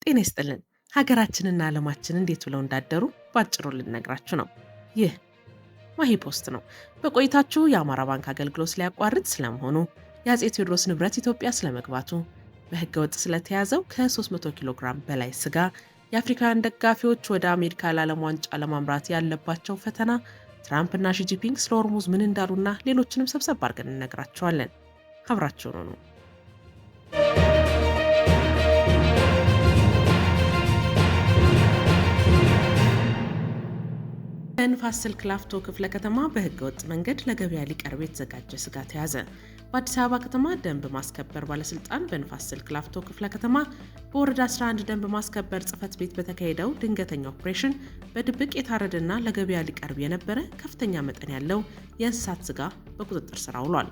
ጤና ይስጥልን። ሀገራችንና ዓለማችን እንዴት ብለው እንዳደሩ ባጭሩ ልነግራችሁ ነው። ይህ ማሂ ፖስት ነው። በቆይታችሁ የአማራ ባንክ አገልግሎት ሊያቋርጥ ስለመሆኑ፣ የአፄ ቴዎድሮስ ንብረት ኢትዮጵያ ስለመግባቱ፣ በህገ ወጥ ስለተያዘው ከ300 ኪሎ ግራም በላይ ስጋ፣ የአፍሪካውያን ደጋፊዎች ወደ አሜሪካ ለዓለም ዋንጫ ለማምራት ያለባቸው ፈተና፣ ትራምፕና ሺጂፒንግ ስለ ሆርሙዝ ምን እንዳሉና ሌሎችንም ሰብሰብ አድርገን እነግራችኋለን። አብራችሁን ሁኑ። በንፋስ ስልክ ላፍቶ ክፍለ ከተማ በህገ ወጥ መንገድ ለገበያ ሊቀርብ የተዘጋጀ ስጋ ተያዘ። በአዲስ አበባ ከተማ ደንብ ማስከበር ባለስልጣን በንፋስ ስልክ ላፍቶ ክፍለ ከተማ በወረዳ 11 ደንብ ማስከበር ጽሕፈት ቤት በተካሄደው ድንገተኛ ኦፕሬሽን በድብቅ የታረደና ለገበያ ሊቀርብ የነበረ ከፍተኛ መጠን ያለው የእንስሳት ስጋ በቁጥጥር ስር ውሏል።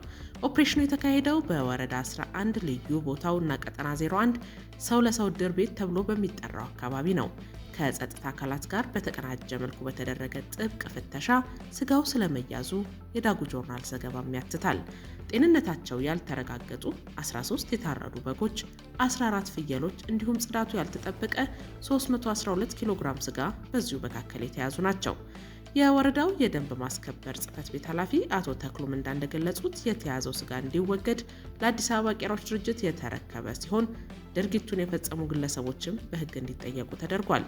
ኦፕሬሽኑ የተካሄደው በወረዳ 11 ልዩ ቦታው እና ቀጠና 01 ሰው ለሰው ድር ቤት ተብሎ በሚጠራው አካባቢ ነው። ከጸጥታ አካላት ጋር በተቀናጀ መልኩ በተደረገ ጥብቅ ፍተሻ ስጋው ስለመያዙ የዳጉ ጆርናል ዘገባም ያትታል። ጤንነታቸው ያልተረጋገጡ 13 የታረዱ በጎች፣ 14 ፍየሎች እንዲሁም ጽዳቱ ያልተጠበቀ 312 ኪሎ ግራም ስጋ በዚሁ መካከል የተያዙ ናቸው። የወረዳው የደንብ ማስከበር ጽሕፈት ቤት ኃላፊ አቶ ተክሉም እንደገለጹት የተያዘው ስጋ እንዲወገድ ለአዲስ አበባ ቄራዎች ድርጅት የተረከበ ሲሆን ድርጊቱን የፈጸሙ ግለሰቦችም በሕግ እንዲጠየቁ ተደርጓል።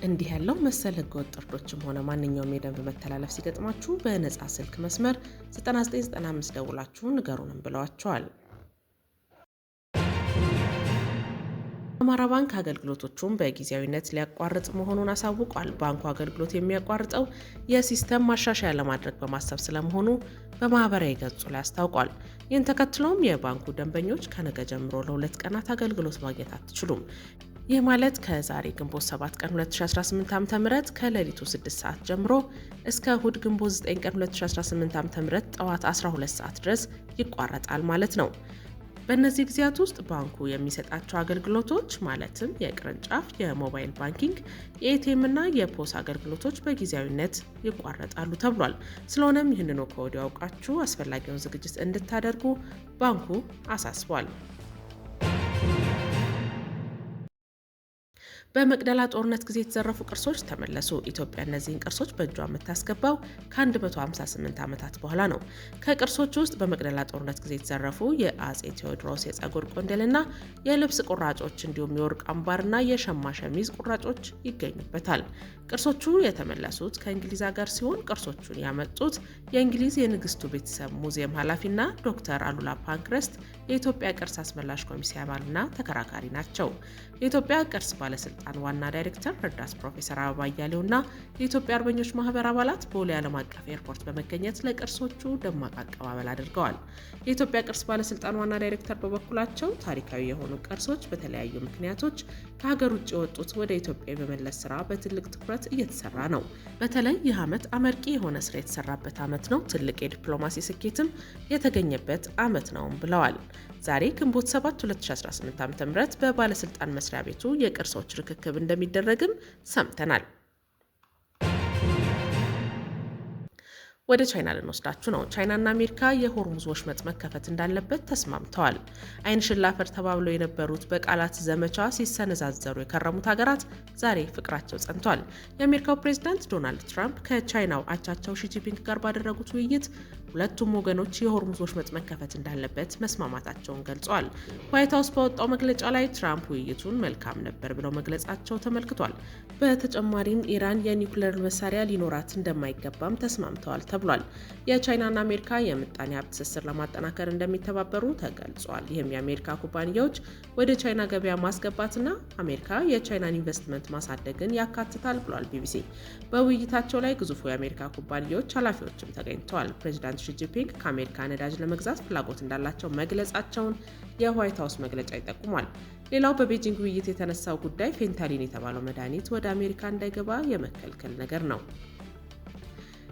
እንዲህ ያለው መሰል ሕገወጥ እርዶችም ሆነ ማንኛውም የደንብ መተላለፍ ሲገጥማችሁ በነፃ ስልክ መስመር 9995 ደውላችሁ ንገሩንም ብለዋቸዋል። አማራ ባንክ አገልግሎቶቹን በጊዜያዊነት ሊያቋርጥ መሆኑን አሳውቋል። ባንኩ አገልግሎት የሚያቋርጠው የሲስተም ማሻሻያ ለማድረግ በማሰብ ስለመሆኑ በማህበራዊ ገጹ ላይ አስታውቋል። ይህን ተከትሎም የባንኩ ደንበኞች ከነገ ጀምሮ ለ2 ቀናት አገልግሎት ማግኘት አትችሉም። ይህ ማለት ከዛሬ ግንቦት 7 ቀን 2018 ዓ.ም ከሌሊቱ 6 ሰዓት ጀምሮ እስከ እሁድ ግንቦት 9 ቀን 2018 ዓ.ም ጠዋት 12 ሰዓት ድረስ ይቋረጣል ማለት ነው። በእነዚህ ጊዜያት ውስጥ ባንኩ የሚሰጣቸው አገልግሎቶች ማለትም የቅርንጫፍ፣ የሞባይል ባንኪንግ፣ የኤቲኤም እና የፖስ አገልግሎቶች በጊዜያዊነት ይቋረጣሉ ተብሏል። ስለሆነም ይህንኑ ከወዲሁ አውቃችሁ አስፈላጊውን ዝግጅት እንድታደርጉ ባንኩ አሳስቧል። በመቅደላ ጦርነት ጊዜ የተዘረፉ ቅርሶች ተመለሱ። ኢትዮጵያ እነዚህን ቅርሶች በእጇ የምታስገባው ከ158 ዓመታት በኋላ ነው። ከቅርሶች ውስጥ በመቅደላ ጦርነት ጊዜ የተዘረፉ የአፄ ቴዎድሮስ የፀጉር ቆንደልና የልብስ ቁራጮች እንዲሁም የወርቅ አምባርና የሸማ ሸሚዝ ቁራጮች ይገኙበታል። ቅርሶቹ የተመለሱት ከእንግሊዝ ሀገር ሲሆን ቅርሶቹን ያመጡት የእንግሊዝ የንግስቱ ቤተሰብ ሙዚየም ኃላፊና ዶክተር አሉላ ፓንክረስት የኢትዮጵያ ቅርስ አስመላሽ ኮሚቴ አባልና ተከራካሪ ናቸው። የኢትዮጵያ ቅርስ ባለስልጣን ዋና ዳይሬክተር ረዳት ፕሮፌሰር አበባ አያሌውና የኢትዮጵያ አርበኞች ማህበር አባላት ቦሌ ዓለም አቀፍ ኤርፖርት በመገኘት ለቅርሶቹ ደማቅ አቀባበል አድርገዋል። የኢትዮጵያ ቅርስ ባለስልጣን ዋና ዳይሬክተር በበኩላቸው ታሪካዊ የሆኑ ቅርሶች በተለያዩ ምክንያቶች ከሀገር ውጭ የወጡት ወደ ኢትዮጵያ የመመለስ ስራ በትልቅ ትኩረት እየተሰራ ነው። በተለይ ይህ ዓመት አመርቂ የሆነ ስራ የተሰራበት ዓመት ነው፣ ትልቅ የዲፕሎማሲ ስኬትም የተገኘበት ዓመት ነው ብለዋል። ዛሬ ግንቦት 7 2018 ዓ.ም በባለስልጣን መስሪያ ቤቱ የቅርሶች ርክክብ እንደሚደረግም ሰምተናል። ወደ ቻይና ልንወስዳችሁ ነው። ቻይናና አሜሪካ የሆርሙዝ ወሽመጥ መከፈት እንዳለበት ተስማምተዋል። አይን ሽላፈር ተባብለው የነበሩት በቃላት ዘመቻ ሲሰነዛዘሩ የከረሙት ሀገራት ዛሬ ፍቅራቸው ጸንቷል። የአሜሪካው ፕሬዝዳንት ዶናልድ ትራምፕ ከቻይናው አቻቸው ሺጂፒንግ ጋር ባደረጉት ውይይት ሁለቱም ወገኖች የሆርሙዝ ወሽመጥ መከፈት እንዳለበት መስማማታቸውን ገልጸዋል። ዋይት ሀውስ ባወጣው መግለጫ ላይ ትራምፕ ውይይቱን መልካም ነበር ብለው መግለጻቸው ተመልክቷል። በተጨማሪም ኢራን የኒውክሌር መሳሪያ ሊኖራት እንደማይገባም ተስማምተዋል ተብሏል። የቻይናና አሜሪካ የምጣኔ ሀብት ትስስር ለማጠናከር እንደሚተባበሩ ተገልጿል። ይህም የአሜሪካ ኩባንያዎች ወደ ቻይና ገበያ ማስገባትና አሜሪካ የቻይናን ኢንቨስትመንት ማሳደግን ያካትታል ብሏል ቢቢሲ። በውይይታቸው ላይ ግዙፉ የአሜሪካ ኩባንያዎች ኃላፊዎችም ተገኝተዋል። ፕሬዚዳንት ሺጂፒንግ ከአሜሪካ ነዳጅ ለመግዛት ፍላጎት እንዳላቸው መግለጻቸውን የዋይት ሀውስ መግለጫ ይጠቁማል። ሌላው በቤጂንግ ውይይት የተነሳው ጉዳይ ፌንታሊን የተባለው መድኃኒት ወደ አሜሪካ እንዳይገባ የመከልከል ነገር ነው።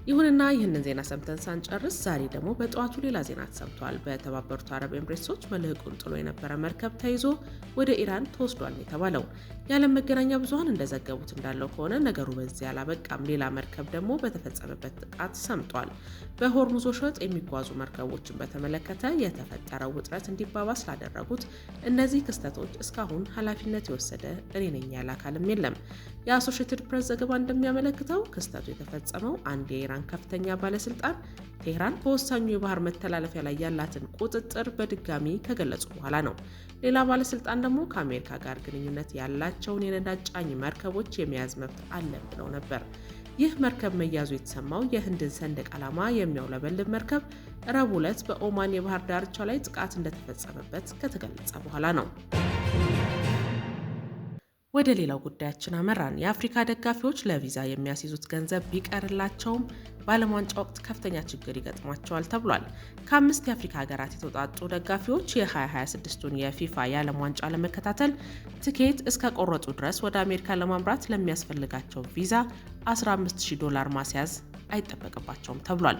ይሁንና ይህንን ዜና ሰምተን ሳንጨርስ ዛሬ ደግሞ በጠዋቱ ሌላ ዜና ተሰምቷል። በተባበሩት አረብ ኤምሬቶች መልህቁን ጥሎ የነበረ መርከብ ተይዞ ወደ ኢራን ተወስዷል የተባለው የዓለም መገናኛ ብዙኃን እንደዘገቡት እንዳለው ከሆነ ነገሩ በዚህ አላበቃም። ሌላ መርከብ ደግሞ በተፈጸመበት ጥቃት ሰምጧል። በሆርሙዝ ወሽመጥ የሚጓዙ መርከቦችን በተመለከተ የተፈጠረው ውጥረት እንዲባባስ ላደረጉት እነዚህ ክስተቶች እስካሁን ኃላፊነት የወሰደ እኔ ነኝ ያለ አካልም የለም። የአሶሺየትድ ፕሬስ ዘገባ እንደሚያመለክተው ክስተቱ የተፈጸመው አንድ የኢራን ከፍተኛ ባለስልጣን ቴህራን በወሳኙ የባህር መተላለፊያ ላይ ያላትን ቁጥጥር በድጋሚ ከገለጹ በኋላ ነው። ሌላ ባለስልጣን ደግሞ ከአሜሪካ ጋር ግንኙነት ያላቸውን የነዳጅ ጫኝ መርከቦች የመያዝ መብት አለን ብለው ነበር። ይህ መርከብ መያዙ የተሰማው የህንድን ሰንደቅ ዓላማ የሚያውለበልብ መርከብ ረቡዕ ዕለት በኦማን የባህር ዳርቻ ላይ ጥቃት እንደተፈጸመበት ከተገለጸ በኋላ ነው። ወደ ሌላው ጉዳያችን አመራን። የአፍሪካ ደጋፊዎች ለቪዛ የሚያስይዙት ገንዘብ ቢቀርላቸውም በዓለም ዋንጫ ወቅት ከፍተኛ ችግር ይገጥሟቸዋል ተብሏል። ከ5 የአፍሪካ ሀገራት የተውጣጡ ደጋፊዎች የ2026ቱን የፊፋ የዓለም ዋንጫ ለመከታተል ትኬት እስከ ቆረጡ ድረስ ወደ አሜሪካ ለማምራት ለሚያስፈልጋቸው ቪዛ $15,000 ማስያዝ አይጠበቅባቸውም ተብሏል።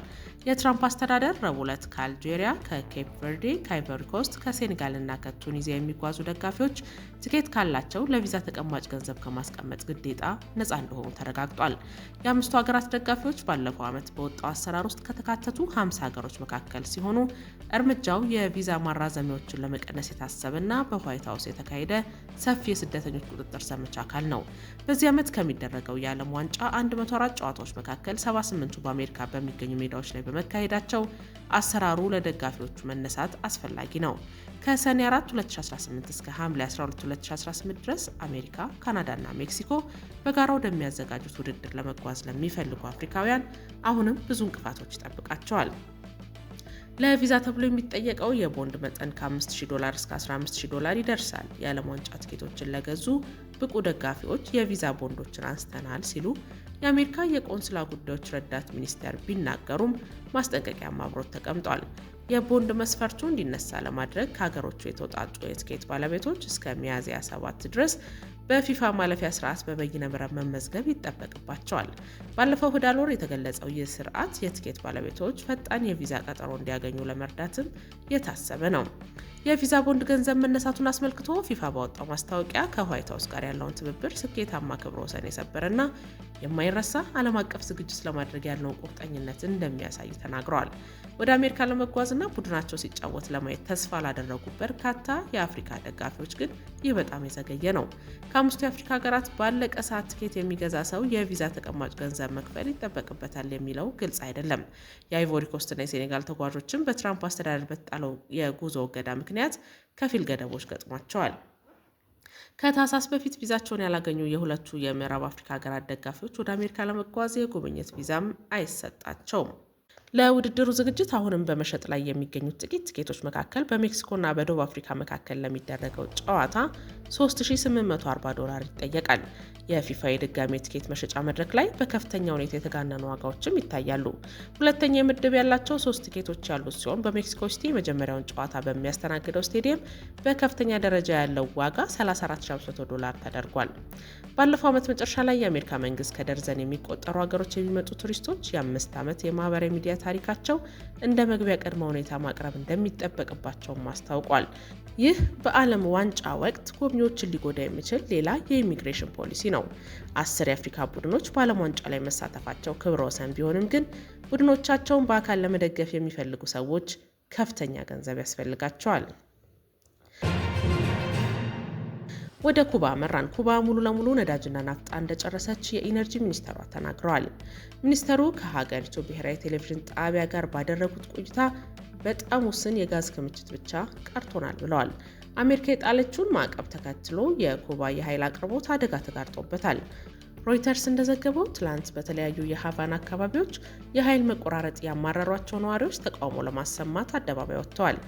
የትራምፕ አስተዳደር ረቡዕ ዕለት ከአልጄሪያ፣ ከኬፕ ቨርዴ፣ ከአይቮሪ ኮስት፣ ከሴኔጋል እና ከቱኒዚያ የሚጓዙ ደጋፊዎች ትኬት ካላቸው ለቪዛ ተቀማጭ ገንዘብ ከማስቀመጥ ግዴታ ነፃ እንደሆኑ ተረጋግጧል። የአምስቱ ሀገራት ደጋፊዎች ባለፈው ዓመት በወጣው አሰራር ውስጥ ከተካተቱ 50 ሀገሮች መካከል ሲሆኑ እርምጃው የቪዛ ማራዘሚያዎችን ለመቀነስ የታሰበና በዋይት ሀውስ የተካሄደ ሰፊ የስደተኞች ቁጥጥር ዘመቻ አካል ነው። በዚህ ዓመት ከሚደረገው የዓለም ዋንጫ 104 ጨዋታዎች መካከል 78ቱ በአሜሪካ በሚገኙ ሜዳዎች ላይ በመካሄዳቸው አሰራሩ ለደጋፊዎቹ መነሳት አስፈላጊ ነው። ከሰኔ 4 2018 እስከ ሐምሌ 12 2018 ድረስ አሜሪካ፣ ካናዳ እና ሜክሲኮ በጋራ ወደሚያዘጋጁት ውድድር ለመጓዝ ለሚፈልጉ አፍሪካውያን አሁንም ብዙ እንቅፋቶች ይጠብቃቸዋል። ለቪዛ ተብሎ የሚጠየቀው የቦንድ መጠን ከ$5,000 እስከ $15,000 ይደርሳል። የዓለም ዋንጫ ትኬቶችን ለገዙ ብቁ ደጋፊዎች የቪዛ ቦንዶችን አንስተናል ሲሉ የአሜሪካ የቆንስላ ጉዳዮች ረዳት ሚኒስቴር ቢናገሩም ማስጠንቀቂያም አብሮት ተቀምጧል። የቦንድ መስፈርቱ እንዲነሳ ለማድረግ ከሀገሮቹ የተውጣጡ የትኬት ባለቤቶች እስከ ሚያዝያ 7 ድረስ በፊፋ ማለፊያ ስርዓት በበይነ መረብ መመዝገብ ይጠበቅባቸዋል። ባለፈው ህዳር ወር የተገለጸው ይህ ስርዓት የትኬት ባለቤቶች ፈጣን የቪዛ ቀጠሮ እንዲያገኙ ለመርዳትም የታሰበ ነው። የቪዛ ቦንድ ገንዘብ መነሳቱን አስመልክቶ ፊፋ ባወጣው ማስታወቂያ ከዋይት ሀውስ ጋር ያለውን ትብብር ስኬታማ ክብረ ወሰን የሰበረና የማይረሳ ዓለም አቀፍ ዝግጅት ለማድረግ ያለውን ቁርጠኝነት እንደሚያሳይ ተናግረዋል። ወደ አሜሪካ ለመጓዝና ቡድናቸው ሲጫወት ለማየት ተስፋ ላደረጉ በርካታ የአፍሪካ ደጋፊዎች ግን ይህ በጣም የዘገየ ነው። ከአምስቱ የአፍሪካ ሀገራት ባለቀ ሰዓት ትኬት የሚገዛ ሰው የቪዛ ተቀማጭ ገንዘብ መክፈል ይጠበቅበታል የሚለው ግልጽ አይደለም። የአይቮሪ ኮስትና የሴኔጋል ተጓዦችን በትራምፕ አስተዳደር በተጣለው የጉዞ እገዳ ምክንያት ከፊል ገደቦች ገጥሟቸዋል። ከታህሳስ በፊት ቪዛቸውን ያላገኙ የሁለቱ የምዕራብ አፍሪካ ሀገራት ደጋፊዎች ወደ አሜሪካ ለመጓዝ የጉብኝት ቪዛም አይሰጣቸውም። ለውድድሩ ዝግጅት አሁንም በመሸጥ ላይ የሚገኙት ጥቂት ትኬቶች መካከል በሜክሲኮና በደቡብ አፍሪካ መካከል ለሚደረገው ጨዋታ $3,840 ይጠየቃል። የፊፋ የድጋሚ ትኬት መሸጫ መድረክ ላይ በከፍተኛ ሁኔታ የተጋነኑ ዋጋዎችም ይታያሉ። ሁለተኛ ምድብ ያላቸው 3 ትኬቶች ያሉት ሲሆን በሜክሲኮ ሲቲ የመጀመሪያውን ጨዋታ በሚያስተናግደው ስቴዲየም በከፍተኛ ደረጃ ያለው ዋጋ $34,500 ተደርጓል። ባለፈው ዓመት መጨረሻ ላይ የአሜሪካ መንግስት ከደርዘን የሚቆጠሩ ሀገሮች የሚመጡ ቱሪስቶች የ5 ዓመት የማህበራዊ ሚዲያ ታሪካቸው እንደ መግቢያ ቅድመ ሁኔታ ማቅረብ እንደሚጠበቅባቸውም አስታውቋል። ይህ በዓለም ዋንጫ ወቅት ጎብኚዎችን ሊጎዳ የሚችል ሌላ የኢሚግሬሽን ፖሊሲ ነው። 10 የአፍሪካ ቡድኖች በዓለም ዋንጫ ላይ መሳተፋቸው ክብረ ወሰን ቢሆንም ግን ቡድኖቻቸውን በአካል ለመደገፍ የሚፈልጉ ሰዎች ከፍተኛ ገንዘብ ያስፈልጋቸዋል። ወደ ኩባ መራን። ኩባ ሙሉ ለሙሉ ነዳጅና ናፍጣ እንደጨረሰች የኢነርጂ ሚኒስተሯ ተናግረዋል። ሚኒስተሩ ከሀገሪቱ ብሔራዊ ቴሌቪዥን ጣቢያ ጋር ባደረጉት ቆይታ በጣም ውስን የጋዝ ክምችት ብቻ ቀርቶናል ብለዋል። አሜሪካ የጣለችውን ማዕቀብ ተከትሎ የኩባ የኃይል አቅርቦት አደጋ ተጋርጦበታል። ሮይተርስ እንደዘገበው ትላንት በተለያዩ የሃቫና አካባቢዎች የኃይል መቆራረጥ ያማረሯቸው ነዋሪዎች ተቃውሞ ለማሰማት አደባባይ ወጥተዋል።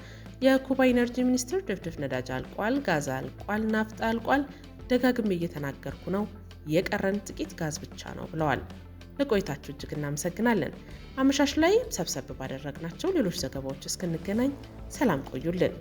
የኩባ ኢነርጂ ሚኒስትር ድፍድፍ ነዳጅ አልቋል፣ ጋዝ አልቋል፣ ናፍጣ አልቋል፣ ደጋግሜ እየተናገርኩ ነው፣ የቀረን ጥቂት ጋዝ ብቻ ነው ብለዋል። ለቆይታችሁ እጅግ እናመሰግናለን። አመሻሽ ላይ ሰብሰብ ባደረግናቸው ሌሎች ዘገባዎች እስክንገናኝ ሰላም ቆዩልን።